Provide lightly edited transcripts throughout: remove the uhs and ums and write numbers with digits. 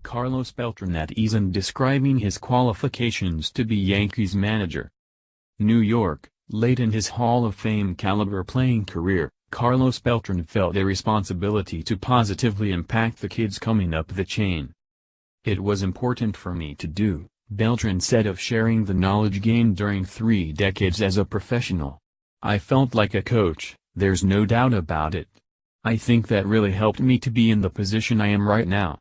Carlos Beltran at ease in describing his qualifications to be Yankees manager. New York, late in his Hall of Fame caliber playing career, Carlos Beltran felt a responsibility to positively impact the kids coming up the chain. "It was important for me to do," Beltran said of sharing the knowledge gained during 3 decades as a professional. "I felt like a coach, there's no doubt about it. I think that really helped me to be in the position I am right now."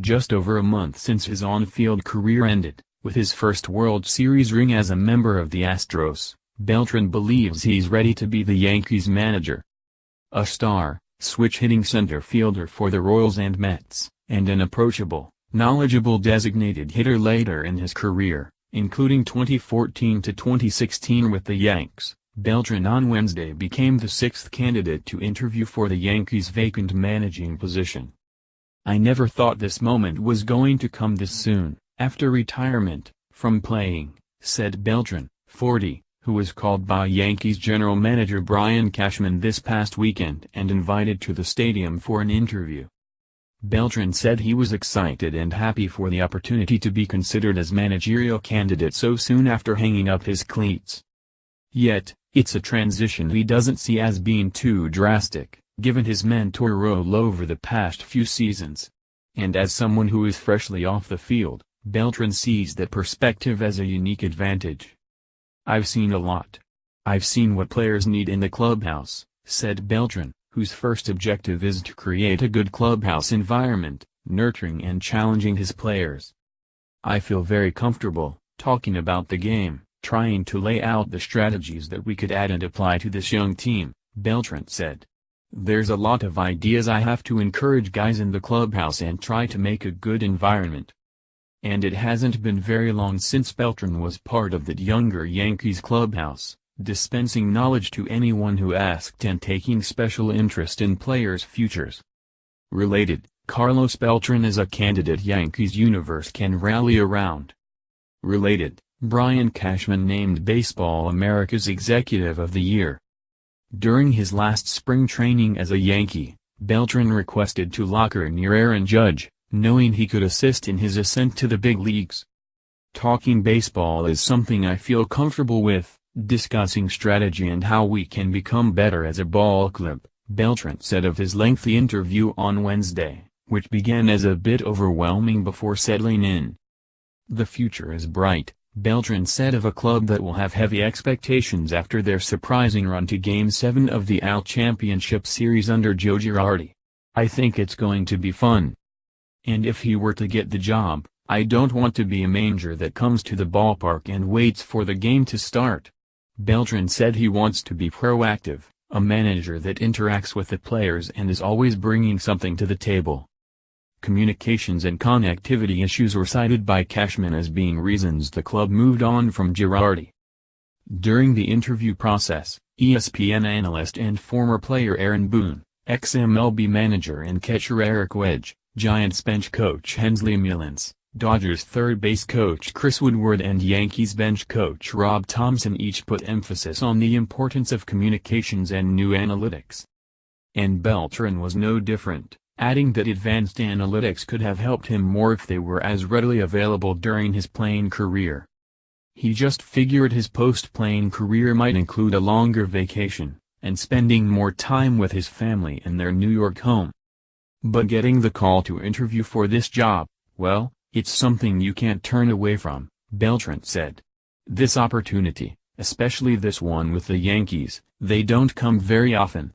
Just over a month since his on-field career ended, with his first World Series ring as a member of the Astros, Beltran believes he's ready to be the Yankees manager. A star, switch-hitting center fielder for the Royals and Mets, and an approachable, knowledgeable designated hitter later in his career, including 2014 to 2016 with the Yanks, Beltran on Wednesday became the 6th candidate to interview for the Yankees' vacant managing position. "I never thought this moment was going to come this soon, after retirement from playing," said Beltran, 40, who was called by Yankees general manager Brian Cashman this past weekend and invited to the stadium for an interview. Beltran said he was excited and happy for the opportunity to be considered as managerial candidate so soon after hanging up his cleats. Yet, it's a transition he doesn't see as being too drastic, given his mentor role over the past few seasons. And as someone who is freshly off the field, Beltran sees that perspective as a unique advantage. "I've seen a lot. I've seen what players need in the clubhouse," said Beltran, whose first objective is to create a good clubhouse environment, nurturing and challenging his players. "I feel very comfortable talking about the game, trying to lay out the strategies that we could add and apply to this young team," Beltran said. "There's a lot of ideas I have to encourage guys in the clubhouse and try to make a good environment." And it hasn't been very long since Beltran was part of that younger Yankees clubhouse, dispensing knowledge to anyone who asked and taking special interest in players' futures. Related, Carlos Beltran is a candidate Yankees universe can rally around. Related, Brian Cashman named Baseball America's Executive of the Year. During his last spring training as a Yankee, Beltran requested to locker near Aaron Judge, knowing he could assist in his ascent to the big leagues. "Talking baseball is something I feel comfortable with, discussing strategy and how we can become better as a ball club," Beltran said of his lengthy interview on Wednesday, which began as a bit overwhelming before settling in. "The future is bright," Beltran said of a club that will have heavy expectations after their surprising run to Game 7 of the AL Championship Series under Joe Girardi. "I think it's going to be fun. And if he were to get the job, I don't want to be a manager that comes to the ballpark and waits for the game to start." Beltran said he wants to be proactive, a manager that interacts with the players and is always bringing something to the table. Communications and connectivity issues were cited by Cashman as being reasons the club moved on from Girardi. During the interview process, ESPN analyst and former player Aaron Boone, ex-MLB manager and catcher Eric Wedge, Giants bench coach Hensley Meulens, Dodgers third base coach Chris Woodward and Yankees bench coach Rob Thomson each put emphasis on the importance of communications and new analytics. And Beltran was no different, adding that advanced analytics could have helped him more if they were as readily available during his playing career. He just figured his post-playing career might include a longer vacation, and spending more time with his family in their New York home. But getting the call to interview for this job, well, it's something you can't turn away from, Beltran said. "This opportunity, especially this one with the Yankees, they don't come very often,